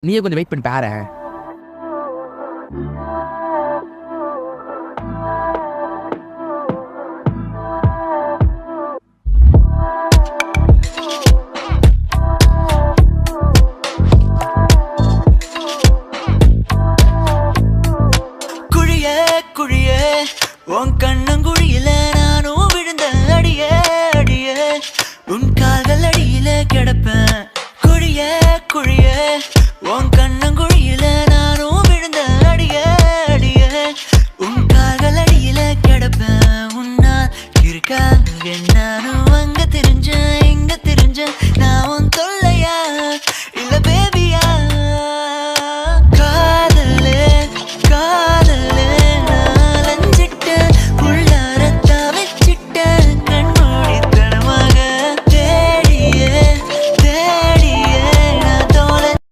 நீயே கொஞ்சம் வெயிட் பண்ணி பாரு. குழியே குழியே உன் கண்ணங்குழியில நானும் விழுந்த அடியே அடியே உன் கால்கள் அடியில கிடப்பேன். குழியே குழியே உன் கண்ணங்குழியில நானும்